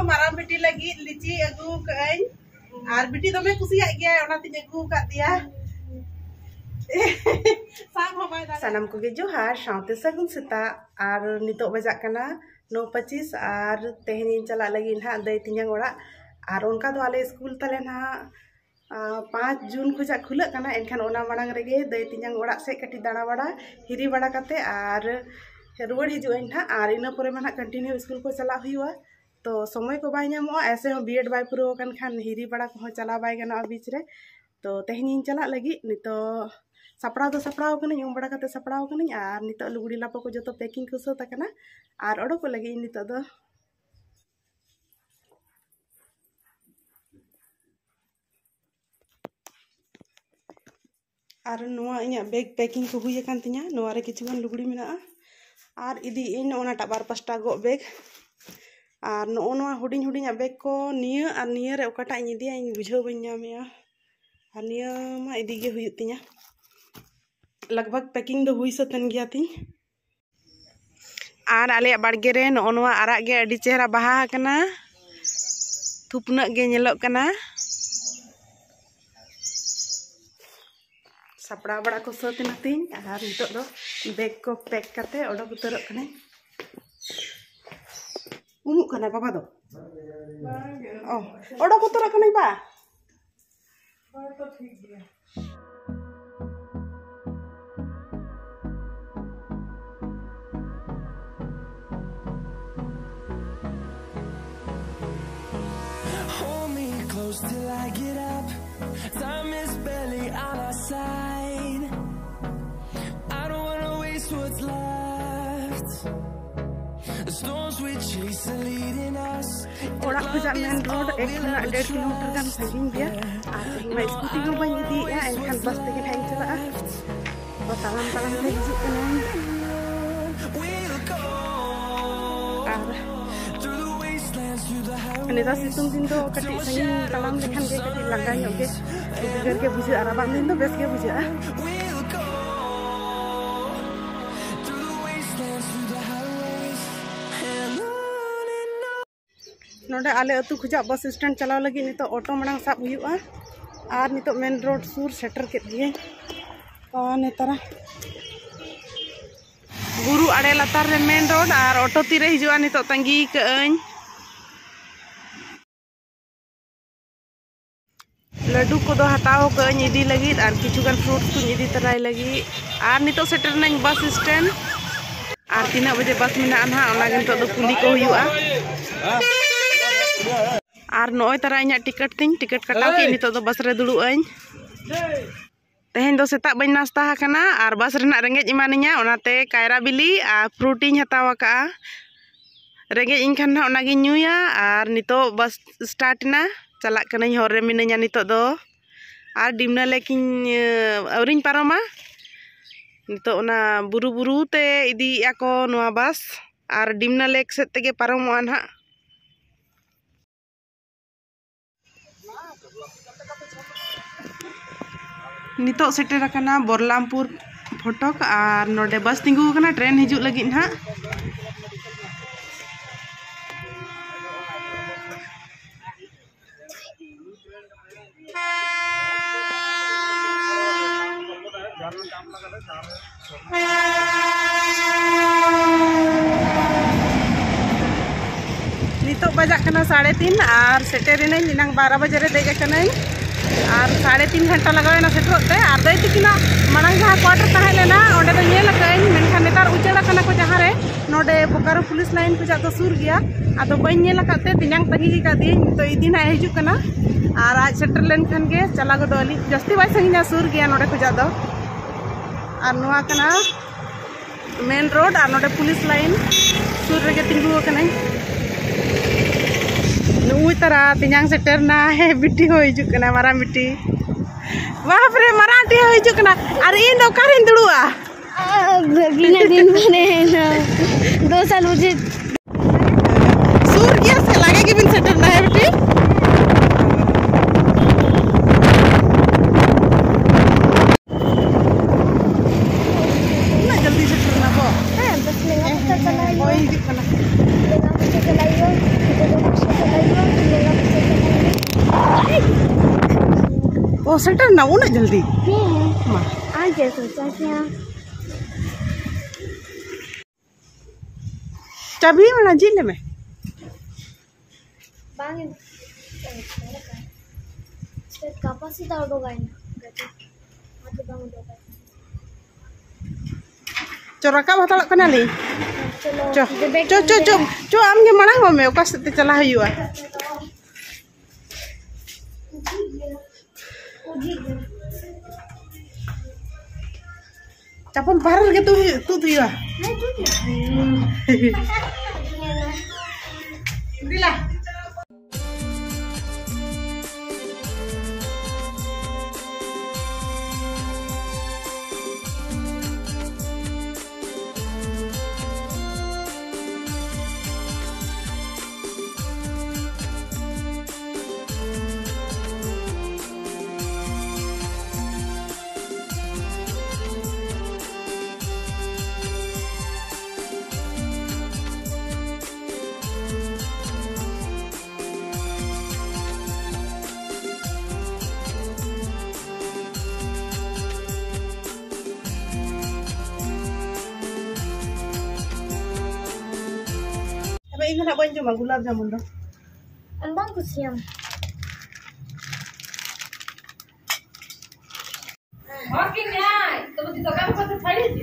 marang beti lagi lici agu kain. Ar beti dome kusiak gaya ona tin agu kat dia. Sanam ko ge johar saute sagun seta ar nitok bajak kana 9:25 ar tehnin chalak lagi na dai tinyang ora ar onka do ale school tale na 5 जून खुजा खुला kana एनखान ओना मांग रेगे दई तिnyang ओड़ा से कटी दाड़ा बड़ा हिरी बड़ा कते आर रुआड़ हिजुआ ना आर इना परे मा कंटिन्यू स्कूल को चला हुआ तो समय को बाय नामो ऐसे हो बीएड बाय पुरो कन खान हिरी बड़ा को चला बाय गना बीच रे तो तेहनी चला लगी नितो सपड़ा दो सपड़ाव कने उम बड़ा कते सपड़ाव कने आर नितो लुगड़ी लापो को जतो पैकिंग को सो तकना आर ओडो को लगी नितो दो और नोआ इन्या बैग पैकिंग को हुई कान तिnya नोआ रे किछुगान लुगड़ी मेना और इदी इन ओनाटा बार पास्टा गो बैग और नोआ हुडिंग हुडिंग बैग को निया और निया रे ओकाटा इन इदिया इन बुझाव बन नामेया और निया मा इदी गे हुई तिnya लगभग पैकिंग दो हुई सतन गया ती और आले बाड़गे रे नोआ आरा गे अडी चेहरा बहा कना थुपना गे नेलो कना सपड़ा बड़ा को सोतना तीन और नितो दो बैग को पैक करते ओडो उतर कने उमुक कना बाबा दो ओ ओडो उतर कने बा तो ठीक गया Hold me close till I get up. Time is barely on our side. I don't wanna waste what's left. The storms we chase are leading us. Orang kerja main road 1.5 kilometer kan saking dia. Mai skuti ko ban idi ya enkan bus tege hang chala. Oh talam-talam le hijuk kana. Ini tas situng din do kati sangin talam lekhan ge kati langga nyok ge digar ge buja arabang din do bes ge buja नोडे आले अतु खुजा bus stand चलाव लगी नितो auto मनांग साब हुआ और नितो main road सुर shutter के दिए और नेतारा गुरु आड़े लतार रे मेन रोड और ऑटो तीरे हिजुआ नितो तंगी कअñ लड्डू को दो हटाओ कअñ इदी लगी और किछुगान फ्रूट्स को इदी तराय लगी और नितो सेटर नኝ बस स्टैंड और तीना बजे बस मेना ना ओना नितो दो कुली को हुआ और नोय तारा इना टिकट तीन टिकट कटाव के नितो दो बस रे दुड़ुअñ तेहेन दो सेता बन नास्ता हकना और बस रेना रेंगेज इमानिया ओनाते कायरा बिली और फ्रूटिंग हताव का रेंगेज इन खान ना ओनागी न्यूया और नितो बस स्टार्ट ना चला कनई हर रे मिनया नितो दो और डिमना लेकिन औरिñ पारोमा नितो ओना बुरु बुरु ते इदी याको नोआ बस और डिमना लेक सेत तेगे पारोमोआ ना नितो सेटर कना बोरलामपुर फटक और नोडे बस तिंगु कना ट्रेन हिजु लगी ना नितो बजाक कना 3:30 और सेटेरिन निनांग 12 बजे रे देगे कना और 3.5 घंटा लगावेना सेटरते और दई तिकिना मांग जहाँ क्वार्टर तहे लेना ओंडे दो नेल कई मेनखान नेतार उचेड़ा कना को जहाँ रे नोडे बोकारो पुलिस लाइन को जातो सुर गया आदो बई नेल काते तिनांग तंगी का दी तो इदिन आए हिजु कना और आज सेटर लेन खान के चला गो दोली जस्ती बाय संगिना सुर गया नोडे को जादो और नोआ कना मेन रोड और नोडे पुलिस लाइन सुर रेगे तिंगु कना नुई तारा तिनांग सेटर ना है बिटी हो हिजु कना मारा बिटी बाप रे मराठी हो हिजु कना अरे इन दो कारिन दुड़ुआ बिना दिन बने ना 2 साल मुझे सुर गया से लगे कि बिन सेटर ना है बिटी ना जल्दी सेटर ना बो हां बस ले चलाइयो ओई हिजु कना चलाइयो ओ सेटर ना उन जल्दी आज सोचा क्या चाबी mana jin में bangin kapasita udah gain mati bang udah gain Coraka batal kena li co am ge mana ngome oka sete cala hayua capon parar ge tu ya Dilah. Ini nak banyak cuma gulab jamun dong. Ambang kusiam.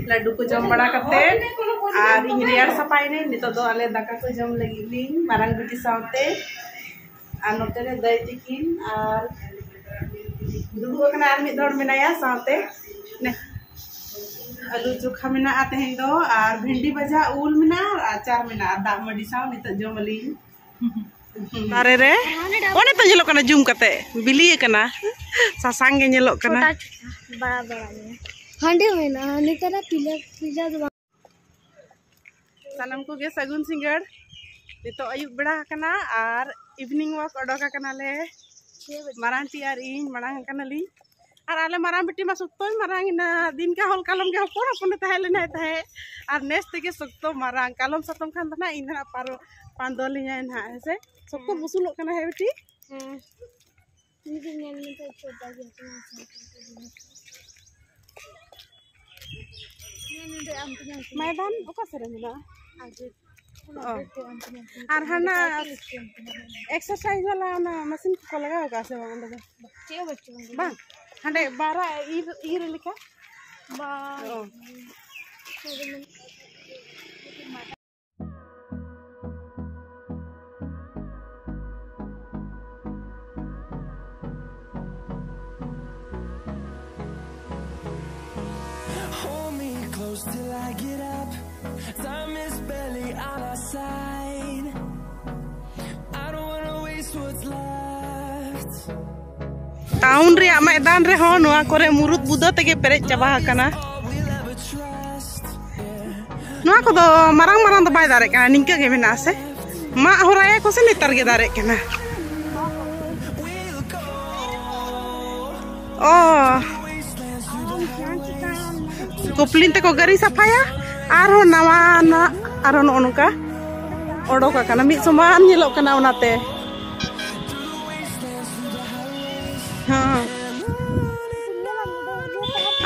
Laddu को जम बड़ा करते और रियार सफाई ने नितो दो आले दाका को जम लगी लिंग मारंग बिटी सावते और नोते रे दई तिकिन और दुदू कना आर मिद हड़ मेनाया सावते ने आलू चोखा मेना तेहें दो और भिंडी भजा उल मेना और अचार मेना दाग मडी साव नितो जम ली तारे रे ओने तो जेलो कना जुम कते बिली कना सासांग गे जेलो कना बड़ा बड़ा में हांडे में ना नितरा पीला पीला दो सानम को गे सगुन सिंगड़ नितो अयुब बेड़ा कना और इवनिंग वॉक ओडोका कना ले मारांटी और इन मांग कना ली और आले मारांग बेटी मा सुक्तो मारांग ना दिन का हल कालम के हपोन हपोन तहे लेना तहे और नेस तेगे सुक्तो मारांग कालम सतम खान ना इन ना पार पांदोलिया ना ऐसे सबको बुसुलो कना है बेटी निके नेल में तो छोटा गया मैदान ओका सरे मिला और हाना एक्सरसाइज वाला ना मशीन को लगा का से वंदे चे बच्चे बा हांडे 12 ईर लिखा बा Till I get up, time is barely on our side. I don't wanna waste what's left. Town रे मैदान रे हो नोआ करे मुरुद बुदो तेगे पेरेज चाबा हकना नोआ को दो मारंग मारंग दो बाय दारे कना निंका गे मेना से मा होराया को से नितर गे दारे कना ओ कोपलिन ते को गरी सफाया आर हो नवा ना आर हो नोका ओडोका कना मिद समान निलो कना उनाते हाँ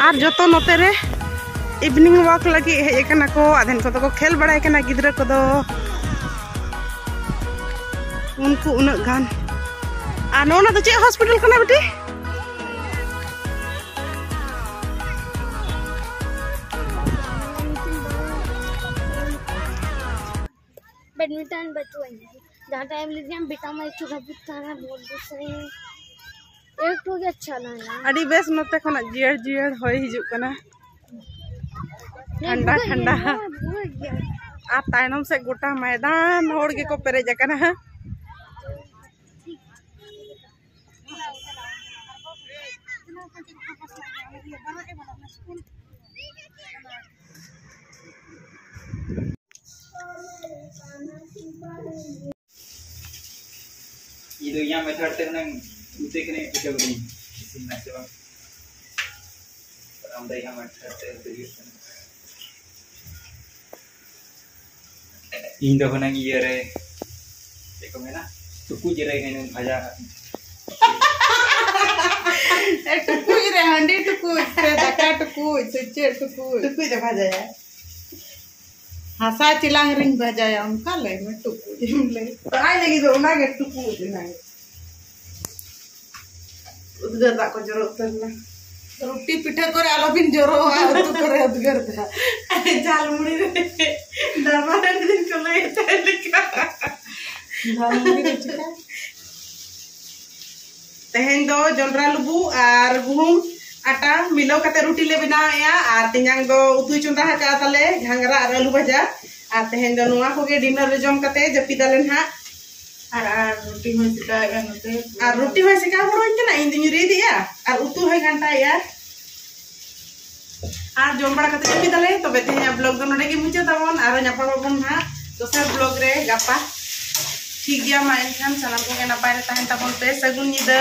और जो तो नोते रे इवनिंग वॉक लगी हे कना को आधेन को तो को खेल बड़ा कना गिद्रा को दो उनको उन गान आ नोना तो चे हॉस्पिटल कना बेटी बैडमिंटन बच्चों जहाँ टाइम लीजिए हम बेटा मैं चुका बिताना बोल दूसरे एक तो क्या अच्छा लगा अड़ी बेस नोते खना जियर जियर होय हिजुक कना ठंडा ठंडा आ तायनम से गोटा मैदान होड़ के को पेरेज कना Itu yang macam nang utek ni macam ni, sini macam ramai yang macam terus. Ini dah nang iya re, macam mana? Tuku jerai nang aja. टुकुज रे हांडी टुकुज से दाका टुकुज से चेर टुकुज टुकुज रे भाजाया हासा चिलांग रिंग भाजाया उनका ले में टुकुज ले तो आई लगी तो ना के टुकुज ना उधर दा को जरूरत ना रोटी पिठा करे आलो बिन जोरो तू करे उधर दा जाल मुड़ी रे दरबार दिन को ले लिखा धान मुड़ी चिका तेहेन दो जोंड्रा लुबू और गुहुम आटा मिलो कते रोटी ले बनाया और तिंजांग दो उतु चुंदा का ताले घांगरा और आलू भाजा और तेहेन दो नुआ को डिनर रे जम कते जपिदाले ना और रोटी में चिका गनते और रोटी में सिका बड़ोइन केना इन दिन रे दिया और उतु है घंटा या और जम बड़ा कते जपिदाले तबे तेहेन ब्लॉग दो नडे के मुचे ताबन और न्यापाबन ना दोसर ब्लॉग रे गापा ठीक गया मा एनखान सनाम को के नापाय रे ताहेन ताबन पे सगुन निदा